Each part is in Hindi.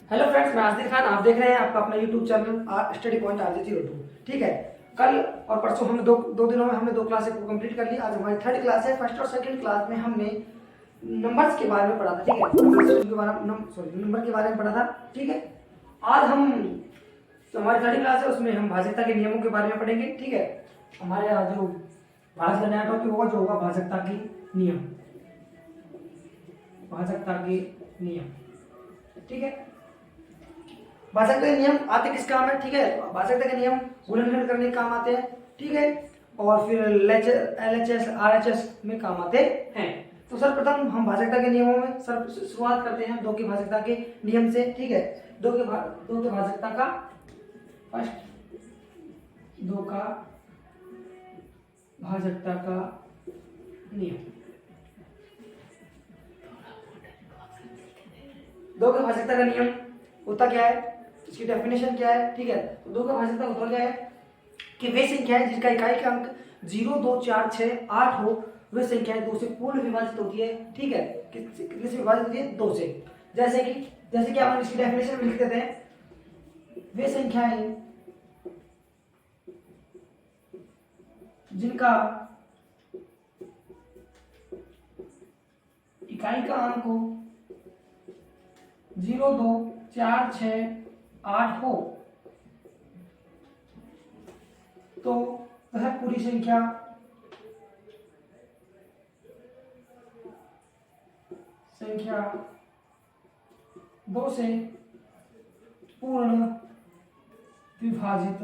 हेलो फ्रेंड्स, मैं आसिफ खान। आप देख रहे हैं आपका अपना YouTube channel study point RJ02। ठीक है। कल और परसों हमने दो दिनों में हमने 2 क्लासेस को कंप्लीट कर ली। आज हमारी 3rd क्लास है। फर्स्ट और सेकंड क्लास में हमने नंबर्स के बारे में पढ़ा था। ठीक है, नंबर के बारे में पढ़ा था। ठीक है। आज हम हमारी 3rd क्लास है, उसमें हम भाजकता के नियमों के बारे में पढ़ेंगे। ठीक है। हमारे यहाँ जो आज का नया टॉपिक होगा जो होगा भाजकता के नियम। भाजकता के नियम। ठीक है। भाषागत के नियम आते किस काम है? ठीक है, भाषागत के नियम गुणनखंड करने के काम आते हैं। ठीक है। और फिर LHS RHS में काम आते हैं। तो सर्वप्रथम हम भाषागत के नियमों में शुरुआत करते हैं दो की भाषागता के नियम से। ठीक है। दो के भाषागता का फर्स्ट दो का भाषागता का नियम। दो के भाषागता का नियम होता क्या है, इसकी डेफिनेशन क्या है? ठीक है। तो दो का भाषागता होता क्या है कि वे संख्याएं जिसका इकाई का अंक 0, 2, 4, 6, 8 हो, वे संख्याएं 2 से पूर्ण विभाजित होती है। ठीक है। कितने से विभाजित होती है? 2 से। जैसे कि हम इसकी डेफिनेशन में लिख देते हैं, वे संख्याएं जिनका इकाई का अंक हो 0, 2, 4, 6, 8 हो तो वह पूरी संख्या संख्या 2 से पूर्ण विभाजित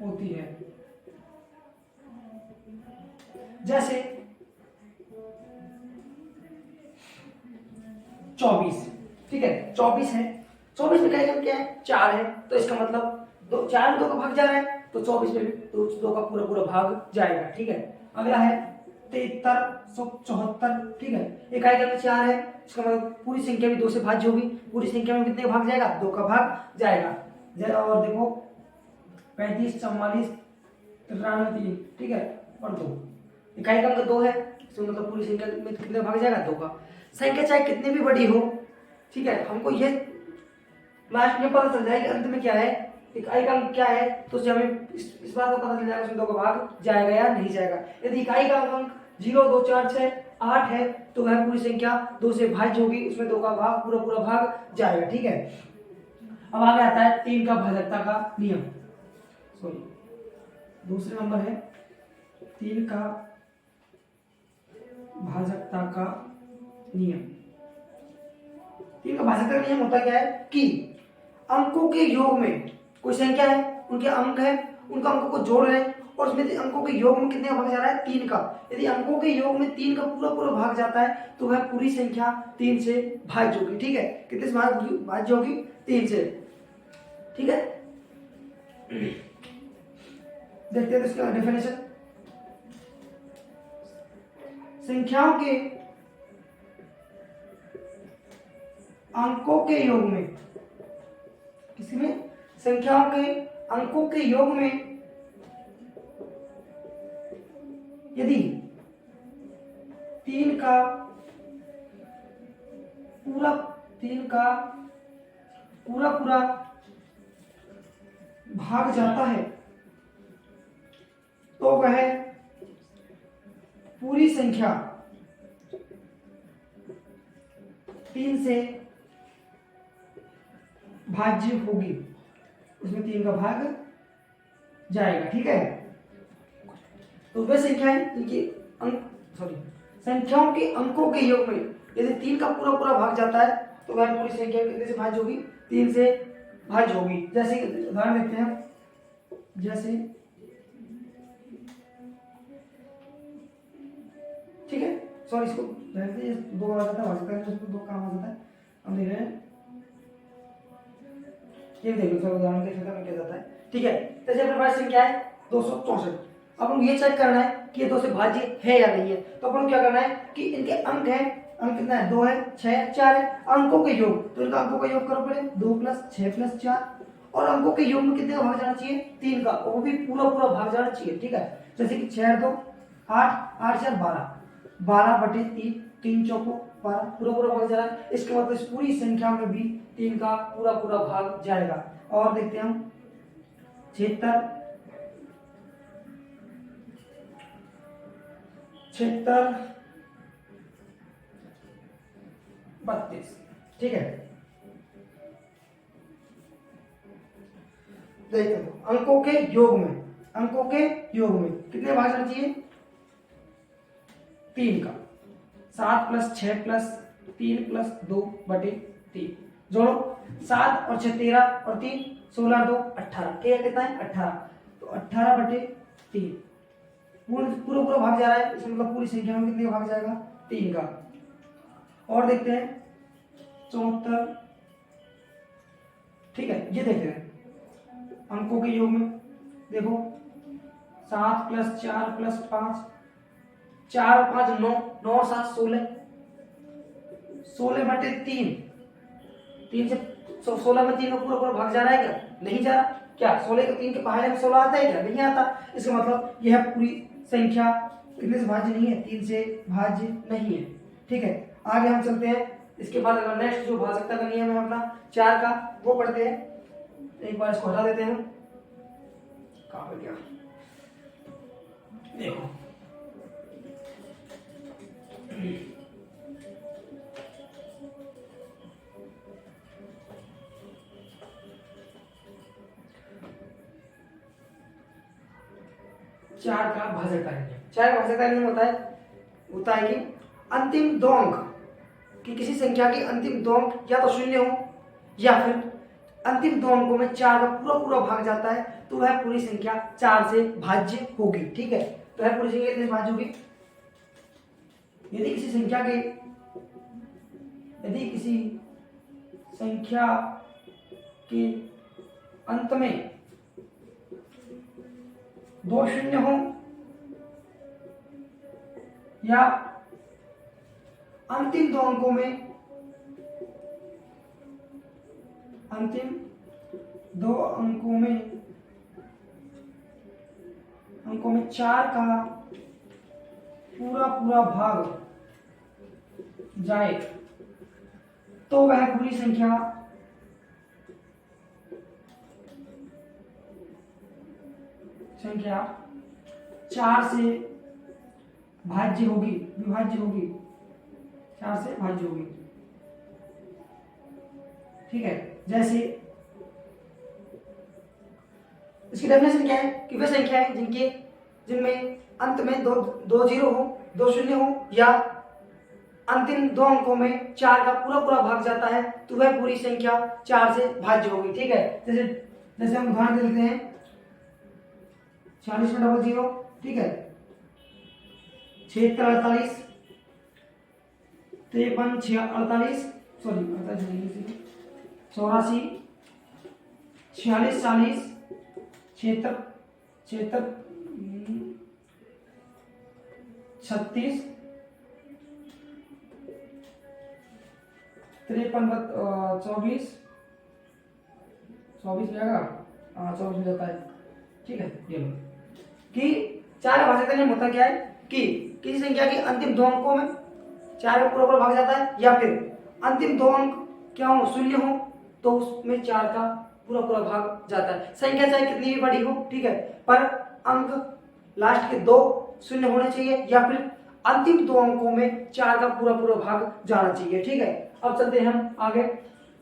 होती है। जैसे 24। ठीक है, 24 है। 24 में क्या है? 4 है। तो इसका मतलब 4 में 2 का भाग जा रहा है, तो 24 में भी 2 का पूरा भाग जाएगा। ठीक है। अगला है 7374। ठीक है, इकाई का अंक 4 है, इसका मतलब पूरी संख्या भी 2 से भाज्य होगी। पूरी संख्या में कितने का भाग जाएगा? 2 का भाग जाएगा। और देखो 35, 44, 93। ठीक है, और 2 इकाई का अंक 2 है, इसका मतलब पूरी संख्या में कितने भाग जाएगा? 2 का। संख्या चाहे कितनी भी बड़ी हो, ठीक है, हमको ये लास्ट में पता चल जाएगा कि अंत में क्या है, इकाई का अंक क्या है, तो उससे हमें इस बात का पता चल जाएगा उसमें 2 का भाग जाएगा या नहीं जाएगा। यदि इकाई का अंक 0, 2, 4, 6, 8 है तो वह पूरी संख्या 2 से भाज्य होगी, उसमें 2 का भाग पूरा भाग जाएगा। ठीक है। अब आगे आता है 3 का भाजकता का नियम। सॉरी, दूसरे नंबर है 3 का भाजकता का नियम। 3 का भाजकता का नियम होता क्या है कि अंकों के योग में कोई संख्या है, उनके अंक है, उनका अंकों को जोड़ रहे हैं और उसमें अंकों के योग में कितने का भाग जा रहा है? 3 का। यदि अंकों के योग में 3 का पूरा भाग जाता है तो वह पूरी संख्या 3 से भाज्य होगी। ठीक है, कितने से भाज्य होगी? 3 से। ठीक है, देखते हैं इसका डेफिनेशन। संख्याओं के अंकों के योग में, किसमें? संख्याओं के अंकों के योग में यदि 3 का पूरा भाग जाता है तो वह पूरी संख्या 3 से भाज्य होगी, उसमें 3 का भाग जाएगा। ठीक है। तो वे संख्याएं इनके संख्याओं के अंकों के योग में यदि 3 का पूरा भाग जाता है तो वह पूरी संख्या कितने से भाज्य होगी? 3 से भाज्य होगी। जैसे उदाहरण देखते हैं, जैसे ठीक है, सॉरी इसको 2 आ जाता है, भाजकता है तो उसको 2 काम आ जाता है। हम देख रहे हैं, ये देखो सर उदाहरण के क्षेत्र में क्या जाता है। ठीक है, जैसे अपने पास संख्या है 264। अब हम ये चेक करना है कि ये 2 से भाज्य है या नहीं है। तो अपन क्या करना है कि इनके अंक है, अंक कितना है? 2 है, 6 है, 4 है। अंकों के योग, तो इनका अंकों का योग करो पहले, 2 + 6 + 4, और अंकों के योग में कितने का भाग जाना चाहिए? 3 का, और वो भी पूरा भाग जाना चाहिए। ठीक है, जैसे कि 6 2 8, 8 4 12, 12/3, 3 चौको 12 पूरा पूरा भाग जा रहा है, इसके मतलब इस पूरी संख्या में भी 3 का पूरा पूरा भाग जाएगा। और देखते हैं हम 76 32, ठीक है। देखते हैं अंकों के योग में, अंकों के योग में कितने भाग जाना चाहिए? 3 का। 7 + 6 + 3 + 2/3 जोड़ो। 7 और 6 13 और 3 16 2 18, क्या कितना है? 18। तो 18/3 पूरा पूरा भाग जा रहा है, इसमें मतलब पूरी संख्या में कितने भाग जाएगा? 3 का। और देखते हैं 74, ठीक है। ये देखते हैं अंकों के योग में, देखो 7 + 4 + 5, 4 और 5 9, 9 और 7 16, 16/3, 3 से 16 में 3 का पूरा पूरा भाग जा रहा है क्या? नहीं जा रहा। क्या 16 के 3 के पहाड़े में 16 आता है क्या? नहीं आता। इसका मतलब यह पूरी संख्या कितने से भाज्य नहीं है? 3 से भाज्य नहीं है, ठीक है। आगे हम चलते हैं, इसके बाद अगर नेक्स्ट जो भाजकता का नियम है अपना 4 का, वो पढ़ते हैं। एक बार इसको हटा देते हैं, कहां पर गया? देखो 4 का भाजकता नियम, 4 का भाजकता नियम होता है कि अंतिम 2 अंक कि किसी संख्या के अंतिम 2 अंक या तो 0 हो या फिर अंतिम 2 अंकों में 4 का पूरा पूरा भाग जाता है, तो वह पूरी संख्या 4 से भाज्य होगी, ठीक है। तो वह पूरी संख्या कितने से भाज्य होगी? यदि किसी संख्या के अंत में 2 शून्य हो या अंतिम 2 अंकों में 4 का पूरा पूरा भाग जाए, तो वह पूरी संख्या संख्या 4 से भाज्य होगी, विभाज्य होगी, 4 से भाज्य होगी, ठीक है। जैसे इसकी डेफिनेशन क्या है कि वे संख्या है जिनमें अंत में दो जीरो हो, 2 शून्य हो या अंतिम 2 अंकों में 4 का पूरा पूरा भाग जाता है, तो वह पूरी संख्या 4 से भाज्य होगी, ठीक है। जैसे हम उदाहरण दे लेते हैं 40 में 00, ठीक है। 76 48, 53 48, सॉरी 84 46 40, 76 36, 53 24 24 जाएगा, 24 हो जाता है, ठीक है। ये लो कि 4 भाजकता नियम होता क्या है कि किसी संख्या के अंतिम 2 अंकों में 4 का पूरा पूरा भाग जाता है, या फिर अंतिम 2 अंक क्या हो? 0 हो, तो उसमें 4 का पूरा पूरा भाग जाता है। संख्या चाहे कितनी भी बड़ी हो, ठीक है, पर अंक लास्ट के 2 शून्य होने चाहिए या फिर अंतिम 2 अंकों में 4 का पूरा पूरा भाग जाना चाहिए, ठीक है। अब चलते हैं हम आगे।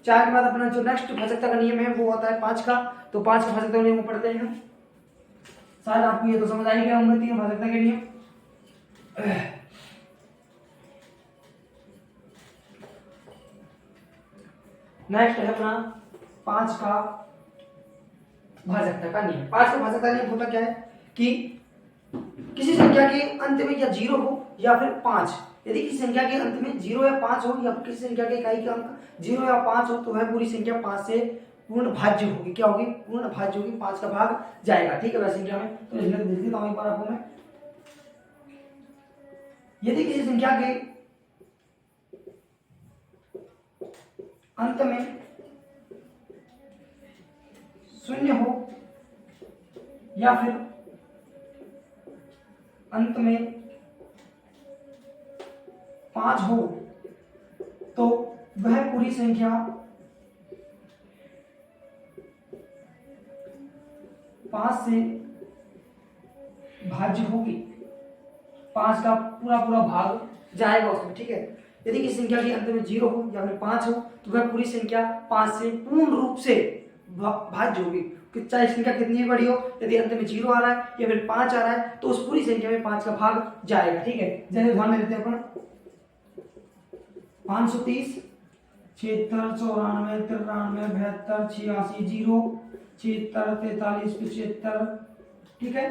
4 के बाद अपना जो नेक्स्ट भाजकता का नियम है वो होता है 5 का। तो 5 का भाजकता का नियम पढ़ते हैं हम। शायद आपको ये तो समझ आई गया होंगे 3 भाजकता के नियम। नेक्स्ट है अपना 5 का भाजकता का नियम। 5 का भाजकता नियम होता क्या है कि किसी संख्या के अंत में या 0 हो या फिर 5, यदि किसी संख्या के अंत में 0 या 5 हो या फिर किसी संख्या के इकाई के अंक 0 या 5 हो, तो वह पूरी संख्या 5 से पूर्ण भाज्य होगी। क्या होगी? पूर्ण भाज्य होगी, 5 का भाग जाएगा, ठीक है, वह संख्या में। तो लिख देता हूं एक बार आपको मैं। यदि किसी संख्या के अंत में 0 हो या फिर अंत में 5 हो, वह पूरी संख्या 5 से भाज्य होगी, 5 का पूरा पूरा भाग जाएगा उसमें, ठीक है। यदि किसी संख्या के अंत में 0 हो या फिर 5 हो तो वह पूरी संख्या 5 से पूर्ण रूप से भाज्य होगी। चाहे संख्या कितनी भी बड़ी हो, यदि अंत में 0 आ रहा है या फिर 5 आ रहा है तो उस पूरी संख्या में 5 का भाग जाएगा, ठीक है। जैसे ध्यान में देते हैं अपन 530, 76, 94, 93, 72, 86, 0, 76, 43, 75, ठीक है।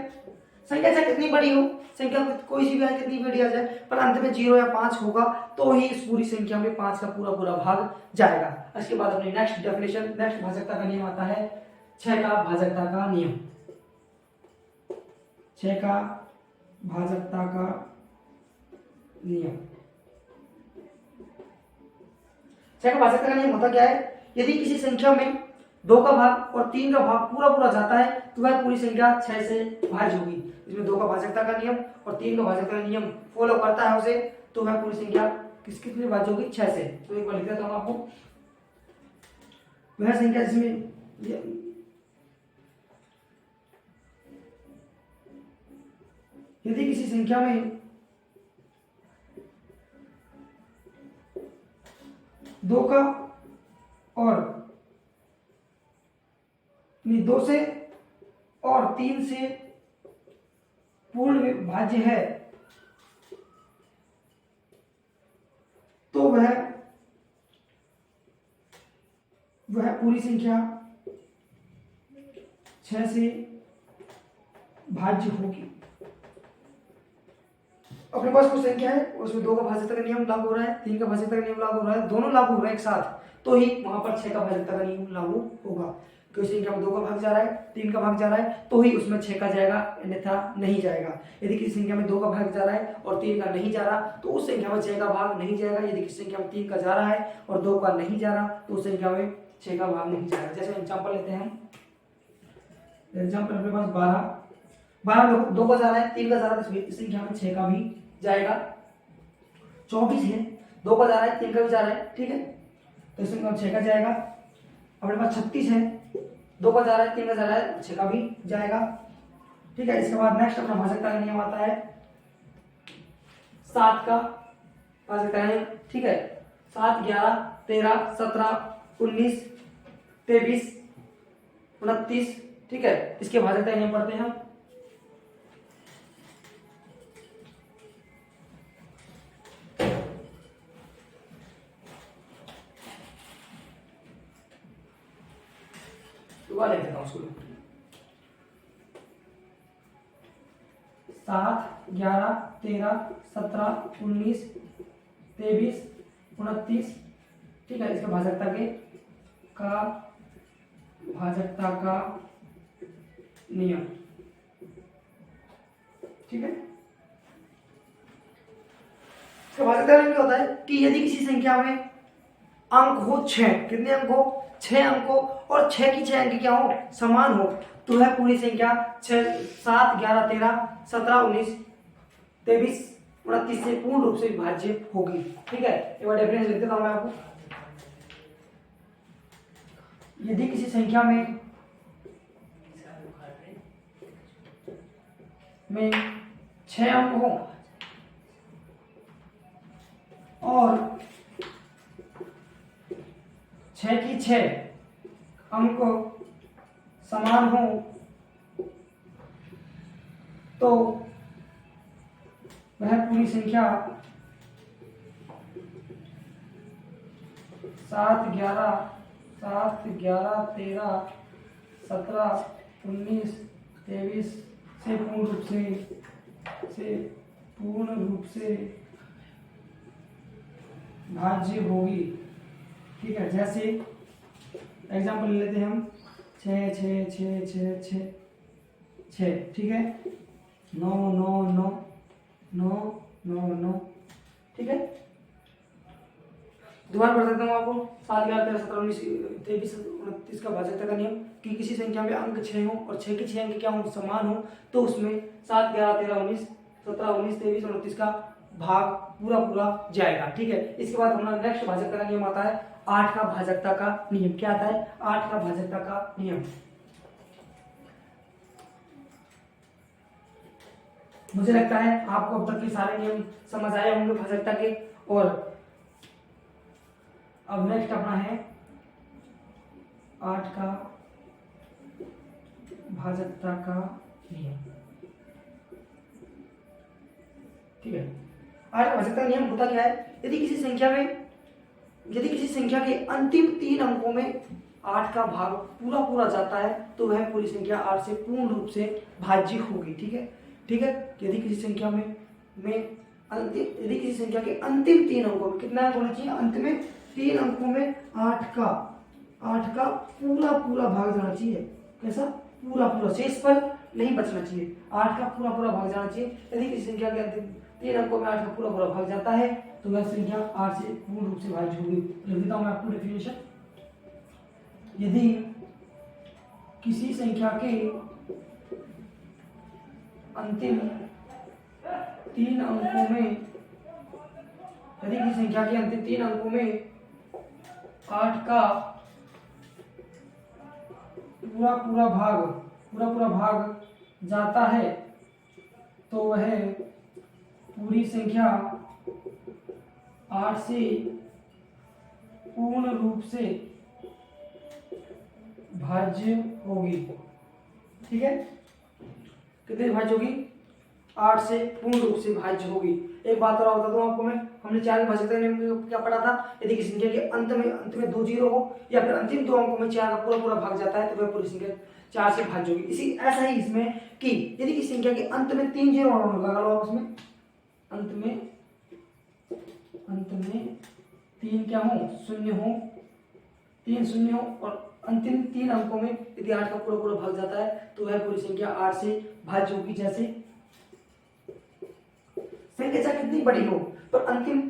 संख्या चाहे कितनी बड़ी हो, संख्या कोई सी भी आए, कितनी बड़ी आ जाए, पर अंत में 0 या 5 होगा तो ही इस पूरी संख्या में 5 का पूरा पूरा भाग जाएगा। इसके बाद अपनी नेक्स्ट डेफिनेशन, नेक्स्ट भाजकता का नियम आता है 6 का भाजकता का नियम। 6 का भाजकता का नियम। 6 का भाजकता का नियम होता क्या है, यदि किसी संख्या में 2 का भाग और 3 का भाग पूरा पूरा जाता है तो वह पूरी संख्या 6 से भाज्य होगी। इसमें 2 का भाजकता का नियम और 3 का भाजकता का नियम फॉलो करता है उसे, तो वह पूरी संख्या कितनी भाज्य होगी, 6 से। तो एक बार लिख देता हूं आपको, वह संख्या जिसमें यदि किसी संख्या में 2 का और 2 से और 3 से पूर्ण भाज्य है तो वह पूरी संख्या 6 से भाज्य होगी। अपने पास कुछ संख्या है उसमें 2 का भाजकता का नियम लागू हो रहा है, 3 का भाजकता का नियम लागू हो रहा है, दोनों लागू हो रहा है एक साथ, तो ही वहां पर 6 का भाजकता का नियम लागू होगा। कोई संख्या में 2 का भाग जा रहा है, 3 का भाग जा रहा है तो ही उसमें 6 का जाएगा, अन्यथा नहीं जाएगा। यदि किसी संख्या में 2 का भाग जा रहा है और 3 का नहीं जा रहा तो उस संख्या में 6 का भाग नहीं जाएगा। यदि किसी संख्या में 3 का जा रहा है और 2 का नहीं जा रहा तो उस संख्या में 6 का भाग नहीं जाएगा। जैसे एग्जाम्पल लेते हैं, एग्जाम्पल अपने पास 12 2 का जा रहा है, 3 का जा रहा है तो इस संख्या में 6 का भी जाएगा। 24 है, 2 का जा रहा है, 3 का भी जा रहा है, ठीक है, तो इस संख्या में 6 का जाएगा। अपने पास 36 है, 2 का जा रहा है, 3 का जा रहा है, 6 का भी जाएगा, ठीक है। इसके बाद नेक्स्ट अपना भाजकता का नियम आता है 7 का भाजकता का नियम, ठीक है। 7, 11, 13, 17, 19, 23, 29, ठीक है। इसके भाजकता का नियम पढ़ते हैं हम। दोबारा लिख देता हूं उसको। 7, 11, 13, 17, 19, 23, 29, ठीक है। इसका भाजकता का नियम, ठीक है। इसका भाजकता नियम क्या होता है कि यदि किसी संख्या में अंक हो 6, कितने अंक हो, 6 अंक हो और 6 की 6 अंक क्या हो, समान हो, तो वह पूरी संख्या 6, 7, 11, 13, 17, 19, 23, 29 से पूर्ण रूप से विभाज्य होगी, ठीक है। एक बार डेफिनेशन लिख देता हूं मैं आपको। यदि किसी संख्या में 6 अंक हो और 6 की 6 अंक समान हो तो वह पूरी संख्या 7, 11, 13, 17, 19, 23 से पूर्ण रूप से भाज्य होगी, ठीक है। जैसे एग्जाम्पल ले लेते हैं हम 6, 6, 6, 6, 6, 6, ठीक है। 9, 9, 9, 9, 9, 9, ठीक है। दोबारा पढ़ सकता हूँ आपको। 7, 11, 13, 17, 19, 23, 29 का भाजकता का नियम कि किसी संख्या में अंक 6 हो और 6 की 6 अंक क्या हो, समान हो, तो उसमें 7, 11, 13, 19, 17, 19, 23 और 29 का भाग पूरा पूरा जाएगा। ठीक है, इसके बाद हमारा नेक्स्ट भाजकता का नियम आता है 8 का भाजकता का नियम। क्या आता है? 8 का भाजकता का नियम। मुझे लगता है आपको अब तक के सारे नियम समझ आए होंगे भाजकता के। और अब नेक्स्ट अपना है 8 का भाजकता का नियम। ठीक है, 8 का भाजकता का नियम होता क्या है? यदि किसी संख्या के अंतिम 3 अंकों में 8 का भाग पूरा पूरा जाता है तो वह पूरी संख्या 8 से पूर्ण रूप से भाज्य होगी। ठीक है, ठीक है। यदि किसी संख्या के अंतिम 3 अंकों में, कितना अंक होना चाहिए? अंत में 3 अंकों में 8 का पूरा पूरा भाग जाना चाहिए। कैसा? पूरा पूरा, शेष पर नहीं बचना चाहिए। 8 का पूरा पूरा भाग जाना चाहिए। यदि किसी संख्या के अंतिम 3 अंकों में 8 का पूरा पूरा भाग जाता है तो वह संख्या 8 से पूर्ण रूप से भाज्य होगी। लिख देता हूं मैं आपको डेफिनेशन। यदि किसी संख्या के अंतिम 3 अंकों में 8 का पूरा पूरा भाग जाता है तो वह पूरी संख्या 8 से पूर्ण रूप से भाज्य होगी। ठीक है, कितने भाज्य होगी? 8 से पूर्ण रूप से भाज्य होगी। एक बात और बता दूं आपको मैं, हमने 4 के भाजकता में क्या पढ़ा था? यदि किसी संख्या के अंत में 2 जीरो हो या फिर अंतिम 2 अंकों में 4 का पूरा पूरा भाग जाता है तो वह पूरी संख्या 4 से भाज्य होगी। इसी ऐसा ही इसमें कि यदि किसी संख्या के अंत में 3 जीरो लगा लो आप, उसमें अंत में 3 क्या हो? शून्य हो, 3 शून्य हो और अंतिम 3 अंकों में यदि 8 का पूरा पूरा भाग जाता है तो वह पूरी संख्या 8 से भाज्य होगी। जैसे संख्या चाहे कितनी बड़ी हो पर अंतिम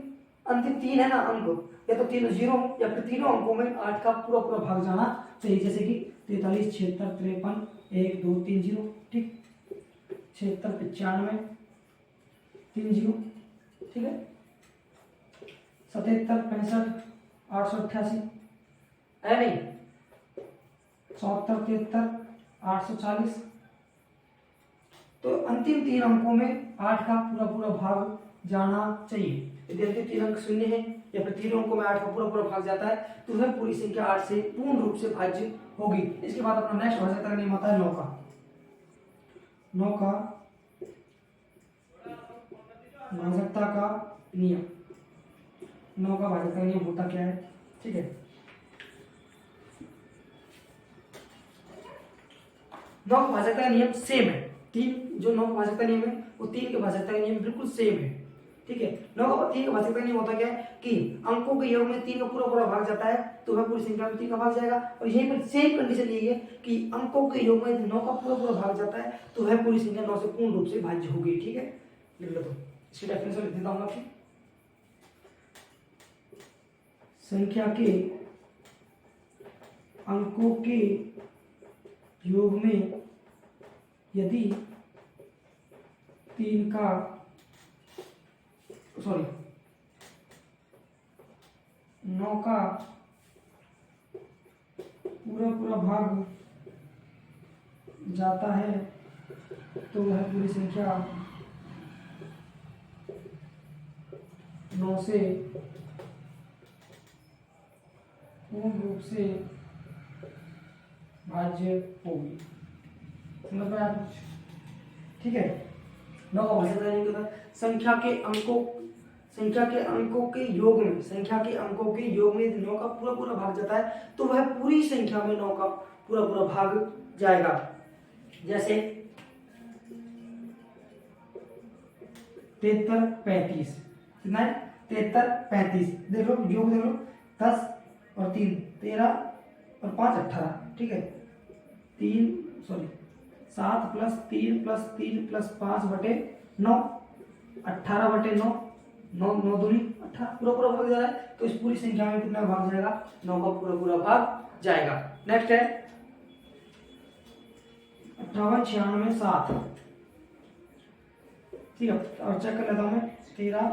3 है ना अंक, या तो 3 जीरो हो या फिर तीनों अंकों में 8 का पूरा पूरा भाग जाना चाहिए। जैसे कि 43, 76, 53, 1, 2, 3 जीरो। ठीक, 76, 95, 3 जीरो। ठीक है, 77, 65, 888 है नहीं, 74, 73, 840। तो अंतिम 3 अंकों में 8 का पूरा पूरा भाग जाना चाहिए। यदि अंतिम 3 अंक शून्य है या फिर 3 अंकों में 8 का पूरा पूरा भाग जाता है तो वह पूरी संख्या 8 से पूर्ण रूप से भाज्य होगी। इसके बाद अपना नेक्स्ट भाजकता का नियम आता है 9 का भाजकता का नियम। 9 का भाजकता का नियम होता क्या है? ठीक है, 9 का भाजकता का नियम सेम है। 9 का भाजकता नियम है वो 3 के भाजकता का नियम बिल्कुल सेम है। ठीक है, 3 का भाजकता नियम होता क्या है कि अंकों के योग में 3 का पूरा पूरा भाग जाता है तो वह पूरी संख्या में 3 का भाग जाएगा। और यहीं पर सेम कंडीशन यही है कि अंकों के योग में 9 का पूरा पूरा भाग जाता है तो वह पूरी संख्या 9 से पूर्ण रूप से भाज्य होगी। ठीक है, लिख लो। तो इसकी डेफिनेशन लिख देता हूं आपकी। संख्या के अंकों के योग में यदि 9 का पूरा पूरा भाग जाता है तो वह पूरी संख्या 9 से पूर्ण रूप से भाज्य होगी। समझ में आया कुछ? ठीक है, 9 का भाजकता नियम क्या था? संख्या के अंकों के योग में यदि 9 का पूरा पूरा भाग जाता है तो वह पूरी संख्या में 9 का पूरा पूरा भाग जाएगा। जैसे 73, 35, कितना है? 73, 35। देख लो योग, देख लो 10 और 3 13 और 5 18। ठीक है, 7 प्लस 3 प्लस 3 प्लस 5 बटे 9, 18 बटे 9, 9 दूनी 18, पूरा पूरा भाग जा रहा है तो इस पूरी संख्या में कितना भाग जाएगा? 9 का पूरा पूरा भाग जाएगा। नेक्स्ट है 58, 96, 7। ठीक है, और चेक कर लेता हूं मैं 13,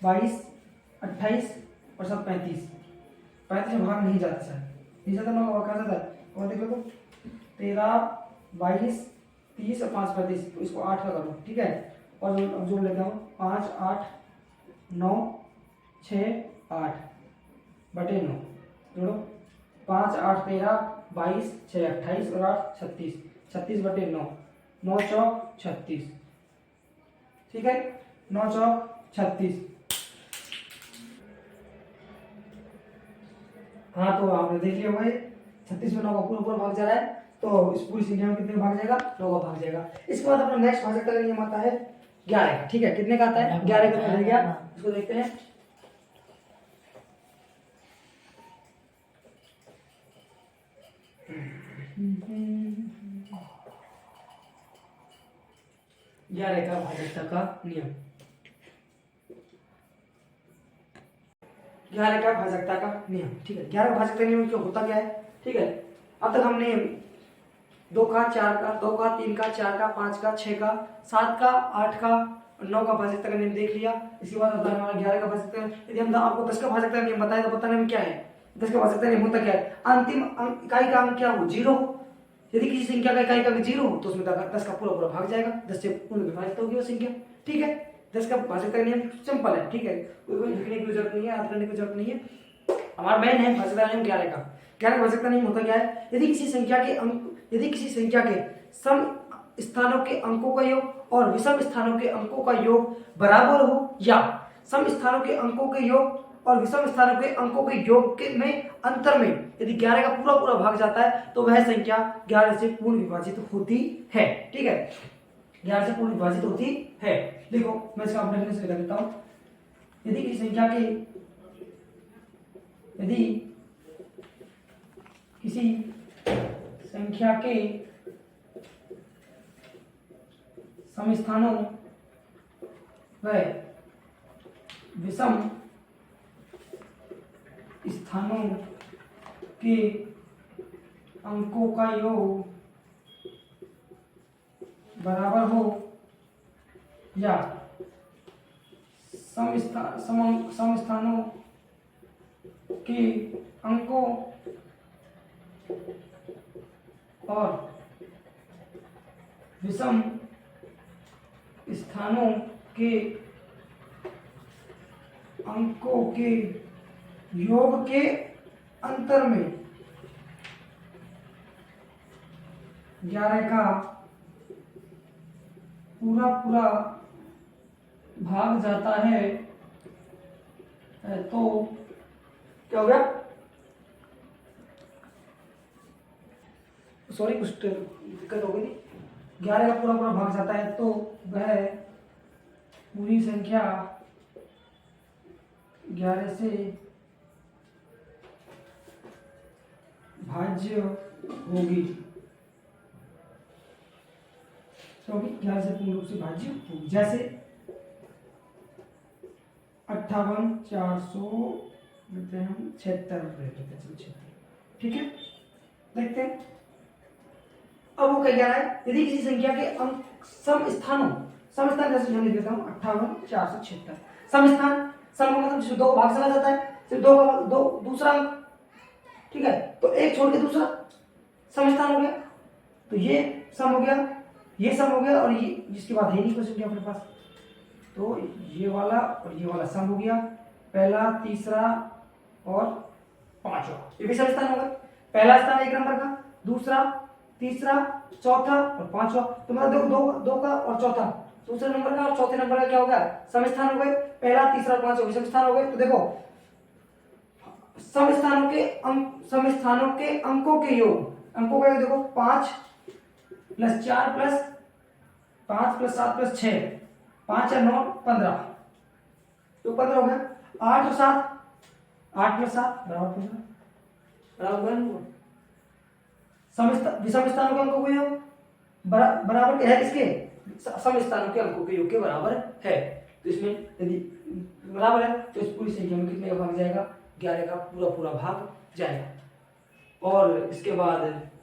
22, 28 और 7 35। 35 में भाग नहीं जाता सर, नहीं जाता, 9 का भाग कहाँ जाता है? और देख लो तो 13, 22, 30 और 5 35, तो इसको 8 का करो, ठीक है। और अब जोड़ लेता हूँ, 5, 8, 9, 6, 8 बटे 9 जोड़ो, 5, 8, 13, 22, 6, 28 और 8 36, 36 बटे 9, 9 चौक 36, ठीक है, 9 चौक 36। हाँ तो आपने देख लिया भाई, 36 में 9 का पूरा पूरा भाग जा रहा है, तो इस पूरी संख्या में कितने भाग जाएगा? 9 का भाग जाएगा। इसके बाद अपना नेक्स्ट भाजक का नियम आता है 11 का, ठीक है। कितने का आता है? 11 का मिल गया, इसको देखते हैं। ग्यारह का भाजकता का नियम, 11 का भाजकता का नियम, ठीक है। 11 का भाजकता नियम क्यों होता क्या है, ठीक है। अब तक हमने 2 का, 4 का, 2 का, 3 का, 4 का, 5 का, 6 का, 7 का, 8 का, 9 का भाजकता का नियम देख लिया। इसके बाद होता है हमारा 11 का भाजकता। यदि हम आपको 10 का भाजकता नियम बताए तो बताने में क्या है? 10 का भाजकता नियम होता क्या है? अंतिम इकाई का अंक क्या हो? 0। यदि किसी संख्या का इकाई का अंक 0 हो तो उसमें 10 का पूरा पूरा भाग जाएगा, 10 से पूर्ण विभाजित होगी वो संख्या, ठीक है। 10 का भाजकता नियम सिंपल है, ठीक है, कोई लिखने की जरूरत नहीं है, याद करने की जरूरत नहीं है। हमारा मेन है भाजकता नियम 11 का। 11 का भाजकता नियम होता क्या है? यदि किसी संख्या के सम स्थानों के अंकों का योग और विषम स्थानों के अंकों का योग बराबर हो, या सम स्थानों के अंकों के योग और विषम स्थानों के अंकों के योग के में अंतर में यदि 11 का पूरा पूरा भाग जाता है तो वह संख्या 11 से पूर्ण विभाजित होती है, ठीक है। 11 से पूर्ण विभाजित होती है। देखो मैं इसका डेफिनेशन लिख देता हूं। यदि किसी संख्या के समस्थानों व विषम स्थानों के अंकों का योग बराबर हो, या समस्थानों के अंकों और विषम स्थानों के अंकों के योग के अंतर में 11 का पूरा पूरा भाग जाता है तो क्या हो गया? सॉरी कुछ दिक्कत हो गई। 11 का पूरा पूरा भाग जाता है तो वह पूरी संख्या 11 से भाज्य होगी, क्योंकि 11 से पूर्ण रूप से भाज्य होगी। जैसे 58,400 लेते हैं हम, 76, ठीक है। देखते हैं अब वो क्या कह रहा है। यदि किसी संख्या के अंक समस्थान जैसे मैं लिख देता हूँ 58,476 समस्थान, सम का मतलब जिसमें 2 भाग चला जाता है, सिर्फ 2 का 2 दूसरा अंक, ठीक है, तो एक छोड़ के दूसरा समस्थान हो गया, तो ये सम हो गया, ये सम हो गया, और ये जिसके बाद है नहीं कोई संख्या अपने पास, तो ये वाला और ये वाला सम हो गया, पहला, तीसरा और पांचवा, ये भी समस्थान होगा। पहला स्थान 1 नंबर का, दूसरा, तीसरा, चौथा और पांचवा, तो मतलब दो का और चौथा, दूसरे नंबर का और चौथे नंबर का क्या हो गया? समस्थान हो गए। पहला, तीसरा और पांचवा समस्थान हो गए। तो देखो समस्थानों के अंकों के योग, अंकों का योग देखो 5 + 4 + 5 + 7 + 6, 5 और 9 15, तो 15 हो गया। 8 और 7, 8 + 7 बराबर 15, बराबर विषम स्थानों के अंकों के योग बराबर है किसके? सम स्थानों के अंकों के योग के बराबर है। तो इसमें यदि बराबर है तो इस पूरी संख्या में कितने का भाग जाएगा? 11 का पूरा पूरा भाग जाएगा। और इसके बाद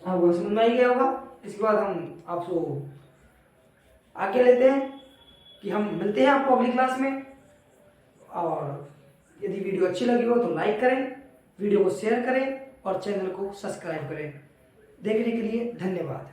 आपको समझ में ही गया होगा। इसके बाद हम आपको आगे लेते हैं कि हम मिलते हैं आपको अगली क्लास में। और यदि वीडियो अच्छी लगी हो तो लाइक करें, वीडियो को शेयर करें और चैनल को सब्सक्राइब करें। देखने के लिए धन्यवाद।